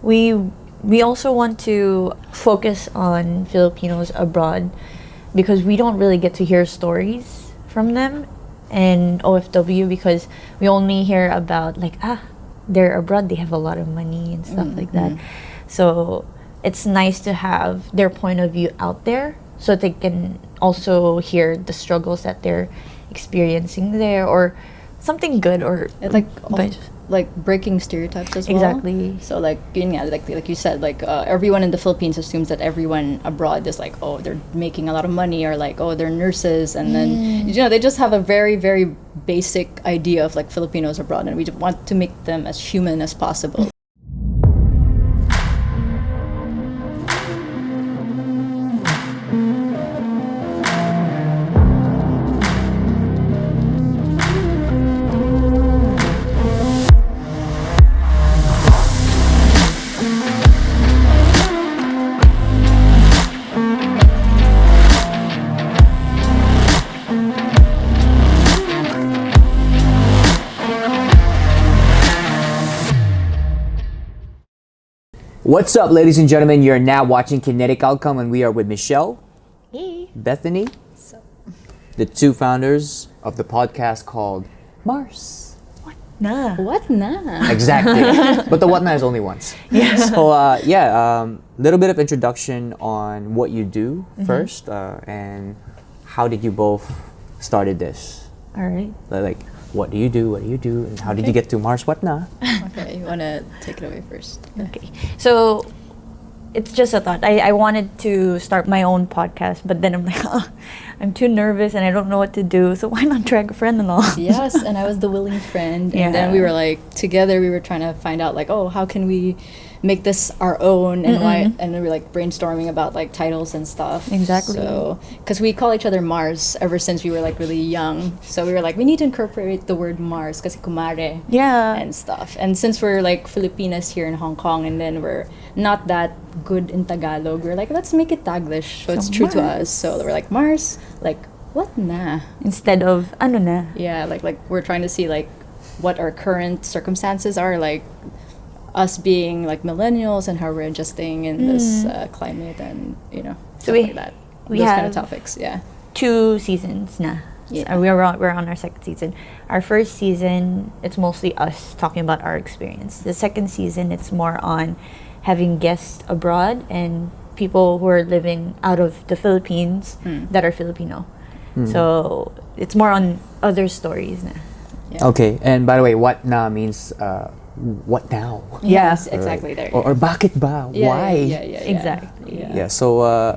we also want to focus on Filipinos abroad because we don't really get to hear stories from them and OFW because we only hear about like they're abroad, they have a lot of money and stuff like that. So it's nice to have their point of view out there so they can also hear the struggles that they're experiencing there or something good or like breaking stereotypes as well. Exactly. So like like you said, like everyone in the Philippines assumes that everyone abroad is like, oh, they're making a lot of money or like, oh, they're nurses, and then they just have a very, very basic idea of like Filipinos abroad, and we just want to make them as human as possible. What's up, ladies and gentlemen? You're now watching Kinetic Outcome, and we are with Michelle, Bethany, the two founders of the podcast called Mars. What na? Exactly. But the what na is only once. Yes. So, little bit of introduction on what you do first, and how did you both started this? All right. Like, what do you do, and how did you get to Mars What Na? Okay, you want to take it away first? Okay. So, it's just a thought. I wanted to start my own podcast, but then I'm like, I'm too nervous and I don't know what to do, so why not drag a friend along? Yes, and I was the willing friend, and then we were like, together we were trying to find out like, oh, how can we make this our own, and why, and we were like brainstorming about like titles and stuff. Exactly. So, because we call each other Mars ever since we were like really young, so we were like, we need to incorporate the word Mars kasi kumare and stuff. And since we're like Filipinas here in Hong Kong, and then we're not that good in Tagalog, we're like, let's make it Taglish so it's true to us. So we're like, Mars, like what na instead of ano na. Yeah, like we're trying to see like what our current circumstances are, like us being like millennials and how we're adjusting in this climate, and so stuff like that. We those have kind of topics. 2 seasons na. Yeah. So we're on our second season. Our first season, it's mostly us talking about our experience. The second season, it's more on having guests abroad and people who are living out of the Philippines that are Filipino. So it's more on other stories na. Yeah. Okay, and by the way, what na means what now? Yes, exactly. There. Or bakit ba? Why? Yeah. Exactly. Yeah. So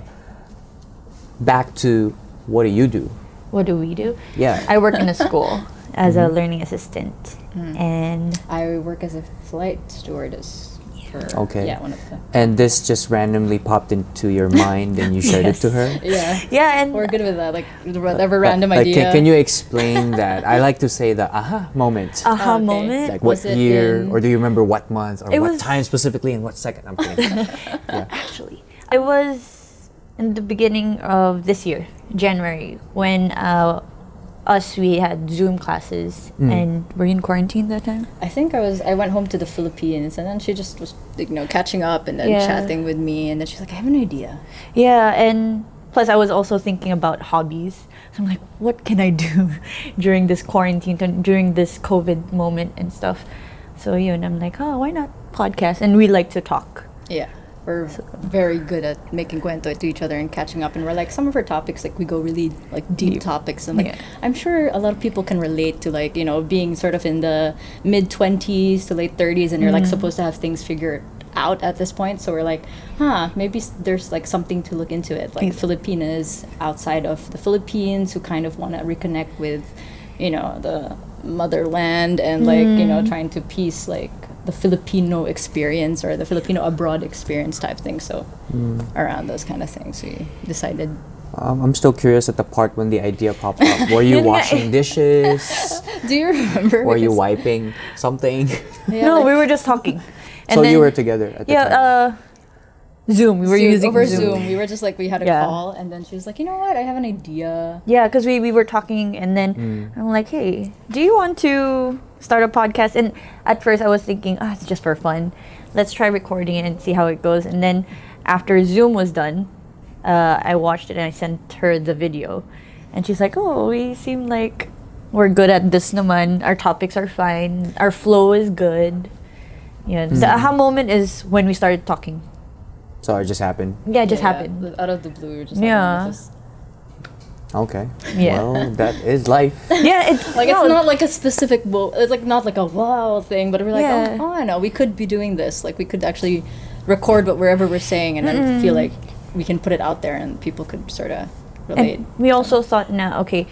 back to what do you do? What do we do? Yeah. I work in a school as a learning assistant, and I work as a flight stewardess. Okay. Yeah, one of them. And this just randomly popped into your mind and you shared it to her? Yeah, and we're good with that, like whatever random like, idea. Can you explain that? I like to say the aha moment. Aha moment? Like what year, or do you remember what month, or what was time specifically, and what second? I'm kidding. Actually, I was in the beginning of this year, January, when we had Zoom classes, and were you in quarantine that time? I think I went home to the Philippines, and then she just was catching up and then chatting with me, and then she's like, I have an idea. Yeah, and plus I was also thinking about hobbies. So I'm like, what can I do during this quarantine, during this COVID moment and stuff? So I'm like, oh, why not podcast? And we like to talk. Yeah. We're very good at making cuento to each other and catching up, and we're like, some of our topics, like we go really like deep topics, and like I'm sure a lot of people can relate to like being sort of in the mid-20s to late 30s, and you're like supposed to have things figured out at this point. So we're like, maybe there's like something to look into it, like Filipinas outside of the Philippines who kind of want to reconnect with the motherland, and like trying to piece like the Filipino experience or the Filipino abroad experience type thing. So around those kind of things, we decided. I'm still curious at the part when the idea popped up. Were you washing dishes? Do you remember? Were you wiping something? No, we were just talking. And so you were together at the time? Zoom. We were using over Zoom. We were just like, we had a call, and then she was like, you know what? I have an idea. Yeah, because we were talking, and then I'm like, hey, do you want to start a podcast. And at first I was thinking, it's just for fun. Let's try recording it and see how it goes. And then after Zoom was done, I watched it and I sent her the video. And she's like, oh, we seem like we're good at this naman. Our topics are fine. Our flow is good. Yeah. The aha moment is when we started talking. So it just happened? Yeah, it just happened. Out of the blue. Just Okay. Yeah. Well, that is life. Yeah, it's not like a specific. It's like not like a wow thing, but we're like, I know we could be doing this. Like we could actually record whatever we're saying, and then feel like we can put it out there, and people could sort of relate. And we also thought, okay,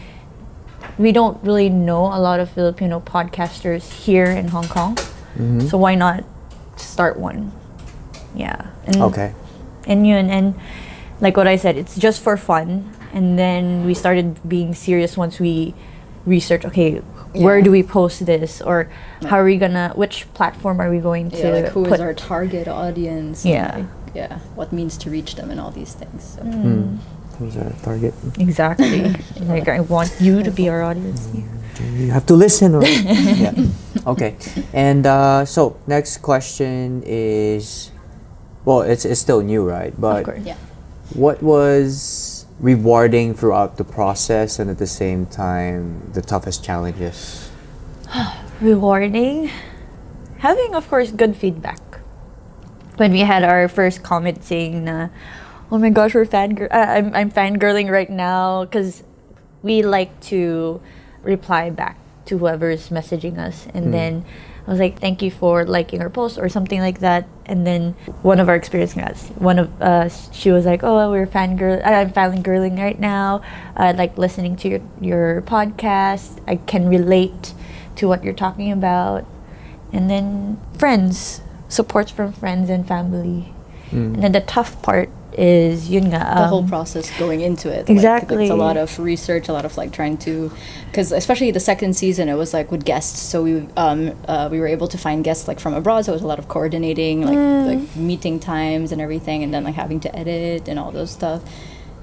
we don't really know a lot of Filipino podcasters here in Hong Kong, so why not start one? Yeah. And, okay. And like what I said, it's just for fun. And then we started being serious once we researched, where do we post this? Or how are we which platform are we going to like who is our target audience? Yeah. What means to reach them and all these things. So. Who's our target? Exactly. Like, I want you to be our audience. You have to listen. Yeah. Okay. And so, next question is, well, it's still new, right? But of course. Yeah. What was rewarding throughout the process and at the same time the toughest challenges? Rewarding? Having, of course, good feedback. When we had our first comment saying, oh my gosh, we're I'm fangirling right now, because we like to reply back to whoever's messaging us. And then I was like, thank you for liking our post or something like that. And then one of our experienced guys, she was like, oh, I'm fangirling right now. I like listening to your podcast. I can relate to what you're talking about. And then supports from friends and family. And then the tough part is yun nga, the whole process going into it. Exactly. Like, it's a lot of research, a lot of like trying to, because especially the second season, it was like with guests. So we were able to find guests like from abroad. So it was a lot of coordinating, like meeting times and everything, and then like having to edit and all those stuff.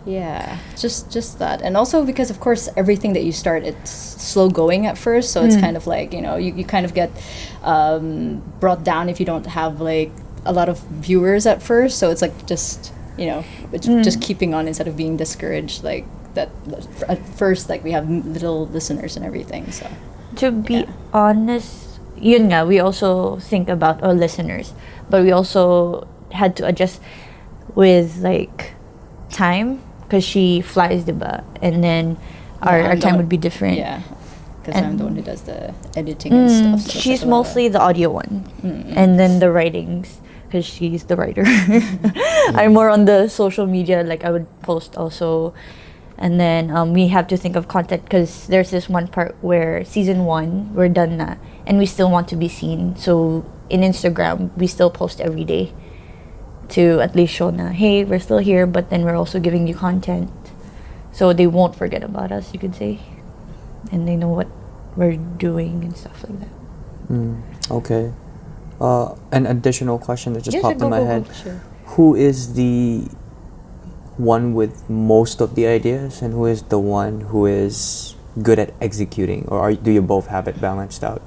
Yeah, just that. And also because of course everything that you start, it's slow going at first. So it's kind of like, you kind of get brought down if you don't have like a lot of viewers at first. So it's like just it's just keeping on instead of being discouraged, like that at first, like we have little listeners and everything. So to be honest, yun nga, we also think about our listeners, but we also had to adjust with like time, because she flies, diba? And then our time would be different. Yeah, because I'm the one who does the editing and stuff. So she's mostly the audio one, and then the writings, because she's the writer. I'm more on the social media, like I would post also. And then we have to think of content, because there's this one part where season 1, we're done na, and we still want to be seen. So in Instagram, we still post every day to at least show na, hey, we're still here, but then we're also giving you content. So they won't forget about us, you could say. And they know what we're doing and stuff like that. Okay. An additional question that just popped in my head. Sure. Who is the one with most of the ideas, and who is the one who is good at executing? Or do you both have it balanced out?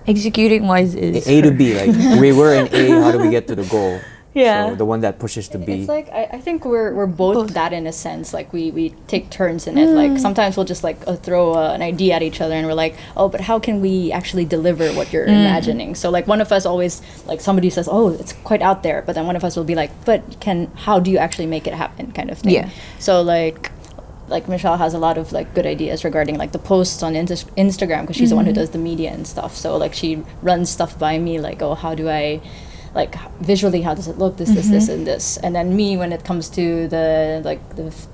Executing wise is A to B, like we were in A, how do we get to the goal? Yeah. So the one that pushes to B. It's like I think we're both that in a sense. Like we take turns in it. Like sometimes we'll just like throw an idea at each other, and we're like, oh, but how can we actually deliver what you're imagining? So like one of us always, like somebody says, oh, it's quite out there, but then one of us will be like, but how do you actually make it happen, kind of thing. Yeah. So like Michelle has a lot of like good ideas regarding like the posts on Instagram, because she's the one who does the media and stuff. So like she runs stuff by me, like, oh, how do I, like visually, how does it look, this and this. And then me, when it comes to the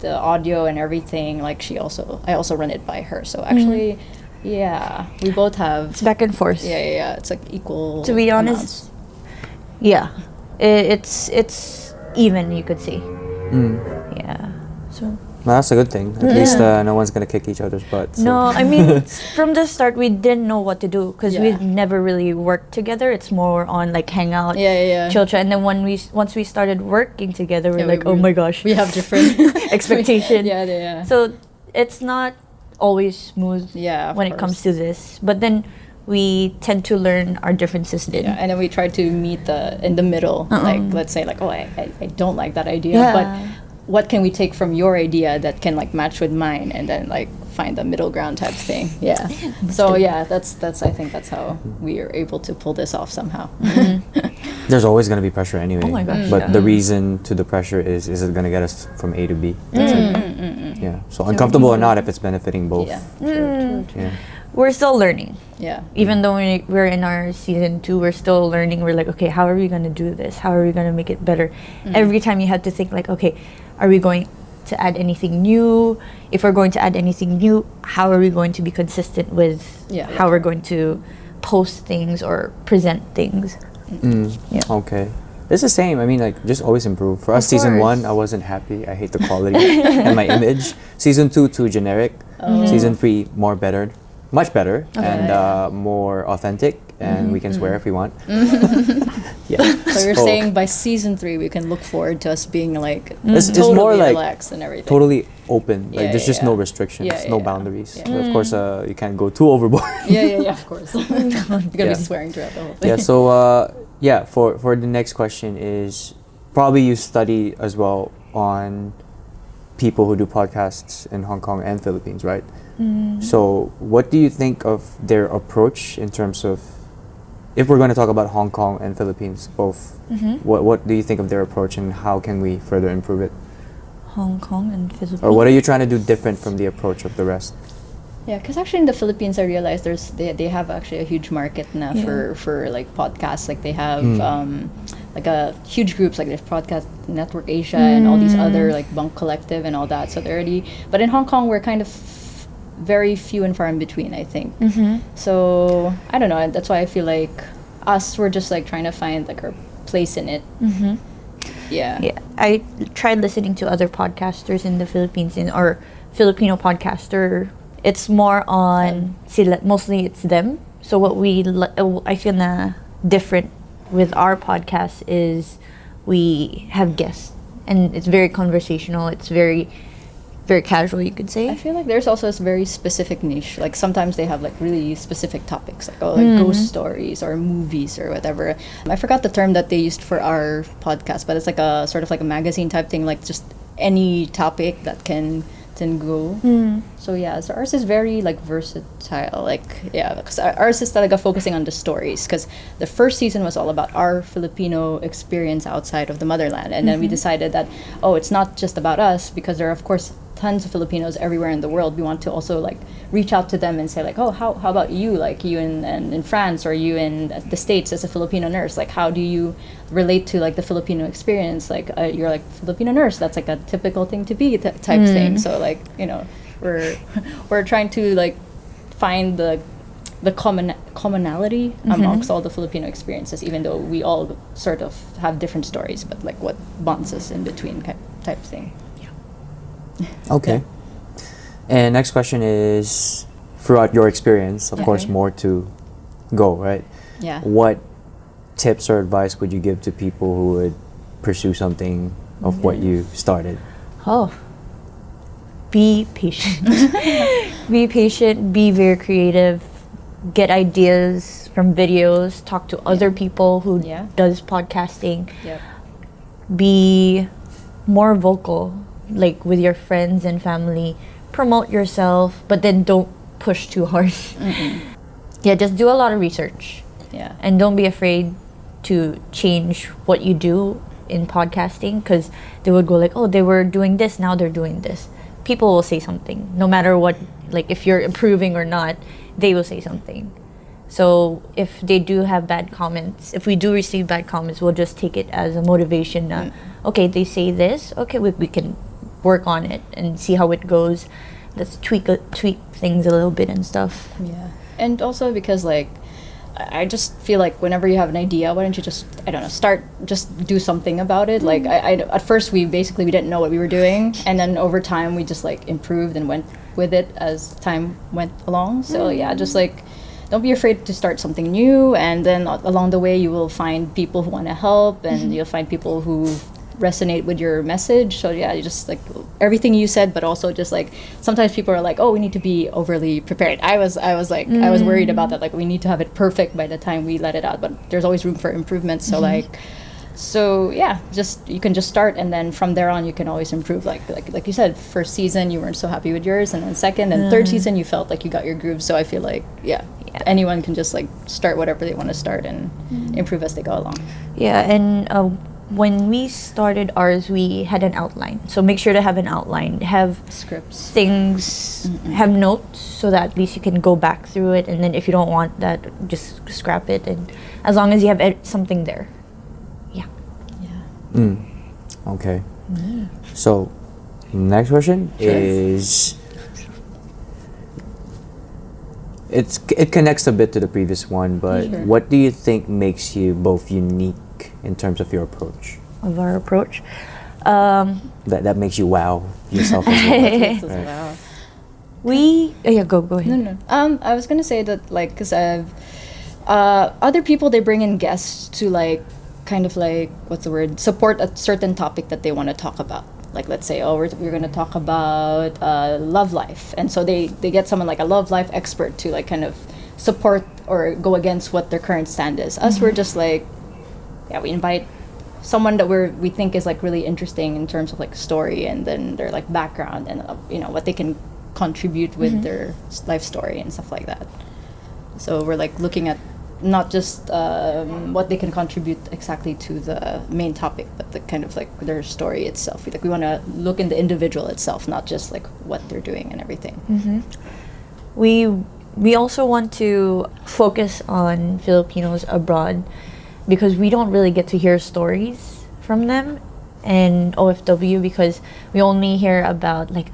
audio and everything, like I also run it by her. So actually yeah, we both have, it's back and forth. Yeah, it's like equal, to be honest, yeah, it's even, you could say. Yeah, so Well, that's a good thing. At least no one's gonna kick each other's butts. So. no, I mean, from the start we didn't know what to do, because we never really worked together. It's more on like hang out, chill. And then once we started working together, we're like, oh my gosh, we have different expectation. Yeah. So it's not always smooth when it comes to this. But then we tend to learn our differences in. Yeah, and then we try to meet in the middle. Like, let's say, like, oh, I don't like that idea, but what can we take from your idea that can like match with mine, and then like find the middle ground type thing. Yeah. So yeah, that's I think that's how we are able to pull this off somehow. There's always going to be pressure anyway. Oh my gosh. But the reason to the pressure is it going to get us from A to B? That's it. Yeah. So uncomfortable or not, if it's benefiting both. Yeah. True. Yeah. We're still learning. Yeah. Even though we're in our season 2, we're still learning. We're like, okay, how are we going to do this? How are we going to make it better? Every time you have to think like, okay, are we going to add anything new? If we're going to add anything new, how are we going to be consistent with how we're going to post things or present things? Yeah. Okay. It's the same. I mean, like, just always improve. For us, season 1, I wasn't happy. I hate the quality and my image. Season 2, too generic. Season 3, much better, and more authentic. And we can swear if we want. Yeah. So you're saying by season 3 we can look forward to us being like it's totally more like relaxed and everything. Totally open. Like there's just no restrictions, no boundaries. But of course, you can't go too overboard. Yeah. Of course. You're gonna be swearing throughout the whole thing. Yeah. So for the next question is probably you study as well on people who do podcasts in Hong Kong and Philippines, right? So what do you think of their approach in terms of, if we're going to talk about Hong Kong and Philippines both, what do you think of their approach and how can we further improve it? Hong Kong and Philippines. Or what are you trying to do different from the approach of the rest? Yeah, because actually in the Philippines, I realized they have actually a huge market now for like podcasts. Like they have like a huge groups, like there's Podcast Network Asia and all these other like Bunk Collective and all that. So they're already, but in Hong Kong we're kind of very few and far in between, I think. So I don't know, and that's why I feel like we're just like trying to find like our place in it. Yeah. I tried listening to other podcasters in the Philippines or Filipino podcaster. It's more on mostly it's them. So what I feel different with our podcast is we have guests and it's very conversational. It's very very casual, you could say. I feel like there's also a very specific niche. Like sometimes they have like really specific topics, like ghost stories or movies or whatever. I forgot the term that they used for our podcast, but it's like a sort of like a magazine type thing, like just any topic that can go. So yeah, so ours is very like versatile. Like because ours is like focusing on the stories. Because the first season was all about our Filipino experience outside of the motherland, and then we decided that it's not just about us, because there are of course tons of Filipinos everywhere in the world. We want to also like reach out to them and say like, how about you, like you in France or you in the States as a Filipino nurse, like how do you relate to like the Filipino experience, like you're like Filipino nurse, that's like a typical thing to be type thing. So like, you know, we're trying to like find the commonality amongst all the Filipino experiences, even though we all sort of have different stories, but like what bonds us in between type thing. Okay. And next question is, throughout your experience, of course, more to go, right? Yeah. What tips or advice would you give to people who would pursue something of what you started? Be patient. Be patient, be very creative, get ideas from videos, talk to other people who does podcasting. Be more vocal, like with your friends and family. Promote yourself, but then don't push too hard. Just do a lot of research. And don't be afraid to change what you do in podcasting, because they would go like, they were doing this, now they're doing this. People will say something, no matter what, like if you're improving or not, they will say something. So if they do have bad comments, if we do receive bad comments, we'll just take it as a motivation. Okay, they say this, okay, we can work on it and see how it goes. Let's tweak things a little bit and stuff. And also because like I just feel like whenever you have an idea, why don't you just just do something about it. Like I at first we didn't know what we were doing, and then over time we just like improved and went with it as time went along. So just like don't be afraid to start something new, and then along the way you will find people who want to help, and you'll find people who resonate with your message. So yeah, you just like everything you said, but also just like sometimes people are like, oh, we need to be overly prepared. I was like I was worried about that. Like we need to have it perfect by the time we let it out, but there's always room for improvement. So so yeah, just you can just start, and then from there on you can always improve. Like you said, first season you weren't so happy with yours, and then second and third season you felt like you got your groove. So I feel like anyone can just like start whatever they want to start and improve as they go along. Yeah, and when we started ours, we had an outline. So make sure to have an outline, have Scripts, things, have notes, so that at least you can go back through it. And then if you don't want that, just scrap it. And as long as you have something there. Okay. So, next question is, it connects a bit to the previous one, but what do you think makes you both unique in terms of your approach? Of our approach, That makes you wow yourself as well. Wow. Go ahead. No. I was gonna say that like, cause I've other people, they bring in guests to like kind of like, what's the word, support a certain topic that they want to talk about. Like let's say, we're going to talk about love life, and so they get someone like a love life expert to like kind of support or go against what their current stand is. Us, we're just like, we invite someone that we think is like really interesting in terms of like story, and then their like background, and what they can contribute with their life story and stuff like that. So we're like looking at not just what they can contribute exactly to the main topic, but the kind of like their story itself. We want to look in the individual itself, not just like what they're doing and everything. We also want to focus on Filipinos abroad, because we don't really get to hear stories from them, and OFW, because we only hear about like,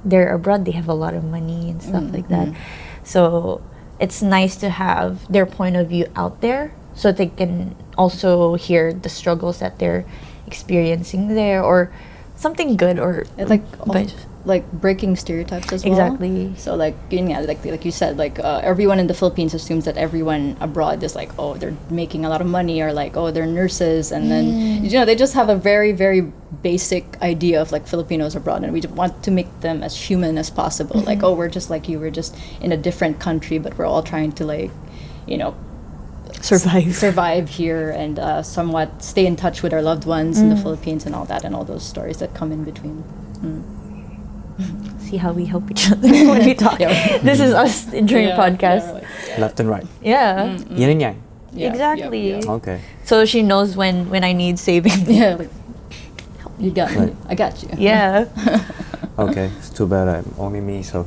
they're abroad, they have a lot of money and stuff like that. So it's nice to have their point of view out there, so they can also hear the struggles that they're experiencing there, or something good, or like breaking stereotypes as well. Exactly. So like like you said, like everyone in the Philippines assumes that everyone abroad is like, oh, they're making a lot of money, or like, oh, they're nurses, and then they just have a very, very basic idea of like Filipinos abroad, and we want to make them as human as possible. Like, oh, we're just like you, we're just in a different country, but we're all trying to like, survive here, and somewhat stay in touch with our loved ones in the Philippines, and all that, and all those stories that come in between. See how we help each other when we talk. This is us during podcast. Left and right. Yeah. Yin and yang. Exactly. Okay. So she knows when I need saving. Yeah, like, you got me. I got you. Yeah. Okay. It's too bad I'm only me, so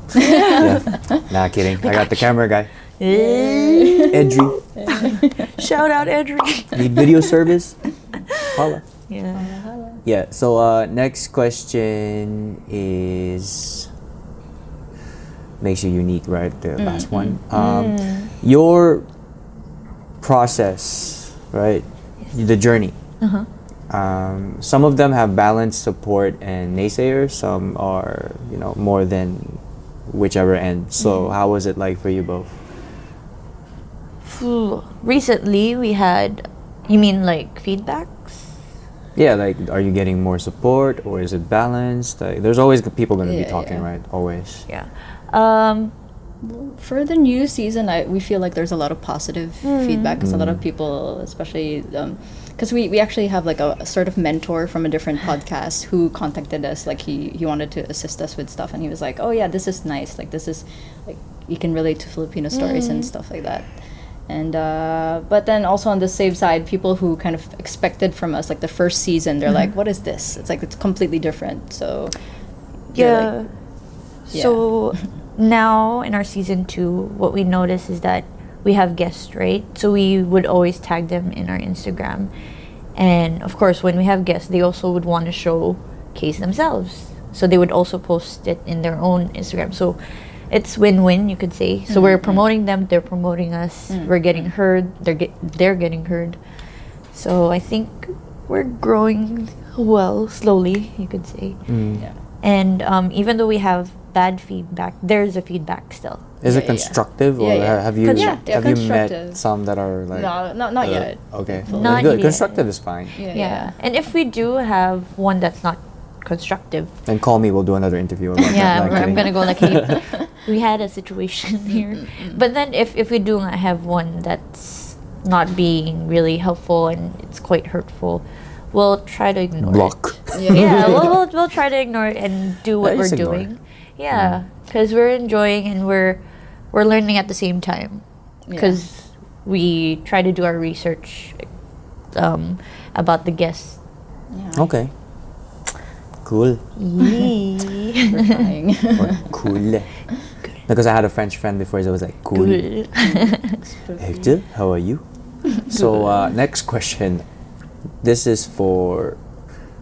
Nah, kidding. I got the camera guy. Edry. Shout out Edry. Need video service? Holla. Yeah. So next question is, makes you unique, right? The last one. Your process, right? The journey. Some of them have balanced support and naysayers. Some are, more than whichever end. So how was it like for you both? Recently, we had, you mean like feedbacks? Yeah, like, are you getting more support, or is it balanced? Like, there's always people going to be talking, right? Always. Yeah. For the new season, we feel like there's a lot of positive feedback, because a lot of people, especially because we actually have like a sort of mentor from a different podcast who contacted us. Like he wanted to assist us with stuff, and he was like, oh yeah, this is nice, like this is like you can relate to Filipino stories and stuff like that. And but then also on the same side, people who kind of expected from us like the first season, they're like, what is this? It's like, it's completely different. So so now in our season 2, what we notice is that we have guests, right? So we would always tag them in our Instagram, and of course when we have guests, they also would want to showcase themselves, so they would also post it in their own Instagram. So it's win-win, you could say. So we're promoting them, they're promoting us, we're getting heard, they're getting heard. So I think we're growing well, slowly, you could say. And even though we have bad feedback, there's a feedback still. Is Yeah, it yeah, yeah. constructive, or Yeah, yeah. have you Yeah, have you met constructive. some that are like? No, not yet. Okay, Not good. yet. Constructive is fine. Yeah. And if we do have one that's not constructive, And call me. We'll do another interview about that. yeah, No, I'm kidding. gonna go like, hey, we had a situation here. But then if we do have one that's not being really helpful and it's quite hurtful, we'll try to ignore Block. it. Yeah, we'll try to ignore it and do what Yeah, we're just ignore doing. Yeah, because we're enjoying and we're learning at the same time. Because we try to do our research about the guests. Yeah. Okay. Cool. Yee. We're trying. Or cool. Because I had a French friend before, so I was like, cool. Good. Hector, how are you? So next question. This is for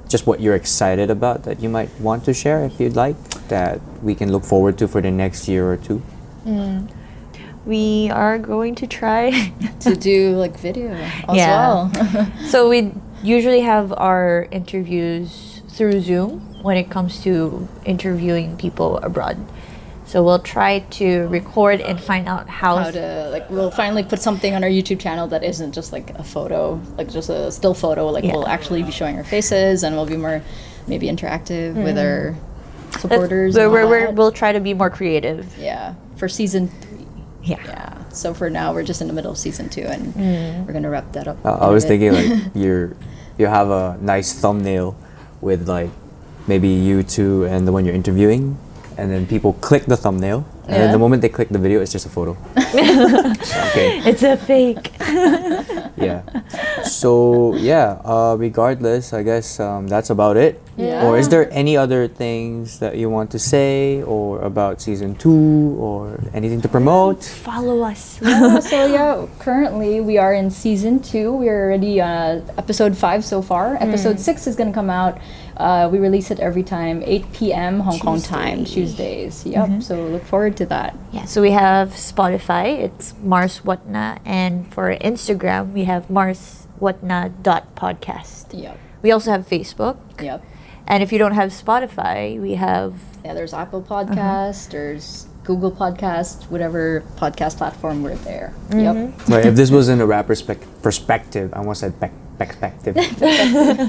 just what you're excited about that you might want to share if you'd like, that we can look forward to for the next year or two. We are going to try To do like video as Yeah. well. So we usually have our interviews through Zoom when it comes to interviewing people abroad. So we'll try to record and find out How to like we'll finally put something on our YouTube channel that isn't just like a photo, like just a still photo. Like Yeah. we'll actually be showing our faces and we'll be more maybe interactive with our That's- supporters. and all that. we'll try to be more creative. Yeah, for season 3. Yeah. Yeah. So for now, we're just in the middle of season 2, and we're gonna wrap that up. I was thinking like you have a nice thumbnail with like maybe you two and the one you're interviewing, and then people click the thumbnail, and then Yeah. the moment they click the video, it's just a photo. Okay. It's a fake. Yeah. So yeah. Regardless, I guess that's about it. Yeah. Or is there any other things that you want to say, or about season 2, or anything to promote? Follow us. Currently we are in season 2. We're already episode 5 so far. Episode 6 is gonna come out. We release it every time 8 p.m. Hong Kong time, Tuesdays. Yep. So look forward to that. Yeah, so we have Spotify, it's Mars Watna, and for Instagram we have marswatna.podcast. Yep. We also have Facebook, Yep. and if you don't have Spotify, we have Yeah, there's Apple Podcast, there's Google Podcast, whatever podcast platform we're there. Yep. Right, if this was in a rapper's perspective, I almost said perspective.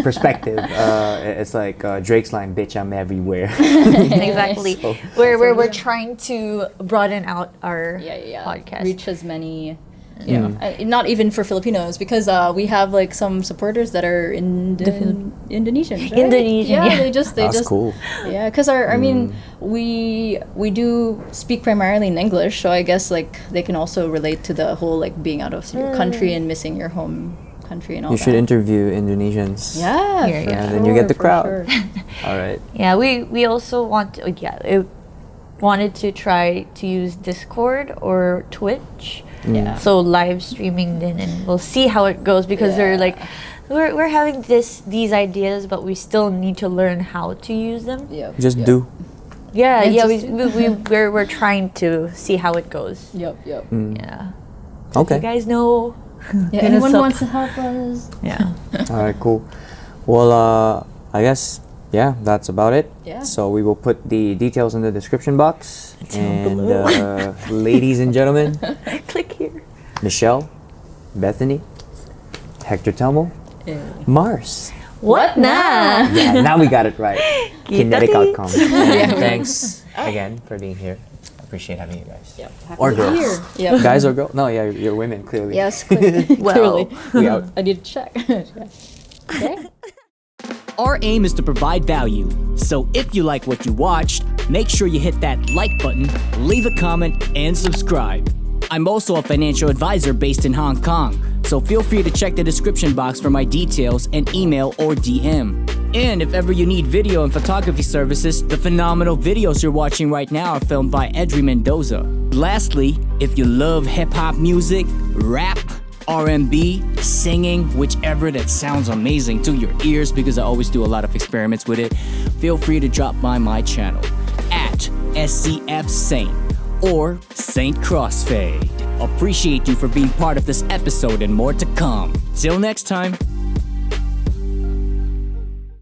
Perspective. It's like Drake's line, "Bitch, I'm everywhere." exactly. So- We're trying to broaden out our Yeah. podcast. Reach as many. Not even for Filipinos, because we have like some supporters that are Indonesian. Right? Indonesian, yeah. They That's just cool. Yeah, because I mean, we do speak primarily in English, so I guess like they can also relate to the whole like being out of your country and missing your home country and all You that. should interview Indonesians. Yeah, Here, for yeah. And then you get the for crowd. sure. All right. Yeah, we also want to, wanted to try to use Discord or Twitch. Yeah. So live streaming then, and we'll see how it goes, because they're like, we're having these ideas, but we still need to learn how to use them. Yep. Just yep. do. Yeah, Yeah, yeah, just we're trying to see how it goes. Yep. Yeah. Okay. You guys know. Yeah. Hit Anyone us up. wants to help us? Yeah. All right, cool. Well, I guess, yeah, that's about it. Yeah. So we will put the details in the description box. down And below. ladies and gentlemen, Click here. Michelle, Bethany, Hector Telmo, Mars. What na? Yeah, now we got it right. Kinetic Kita outcome. tits. And thanks again for being here. Appreciate having you guys. Yep. Or Happy to be girls. here. Yep. Guys or girls? No, yeah, you're women, clearly. Yes, clearly. Well. We out. I need to check. Okay. Our aim is to provide value, so if you like what you watched, make sure you hit that like button, leave a comment, and subscribe. I'm also a financial advisor based in Hong Kong, so feel free to check the description box for my details and email or DM. And if ever you need video and photography services, the phenomenal videos you're watching right now are filmed by Couldrì Mendoza. Lastly, if you love hip-hop music, rap, R&B, singing, whichever that sounds amazing to your ears, because I always do a lot of experiments with it, feel free to drop by my channel at SCF Saint or Saint Crossfade. Appreciate you for being part of this episode and more to come. Till next time.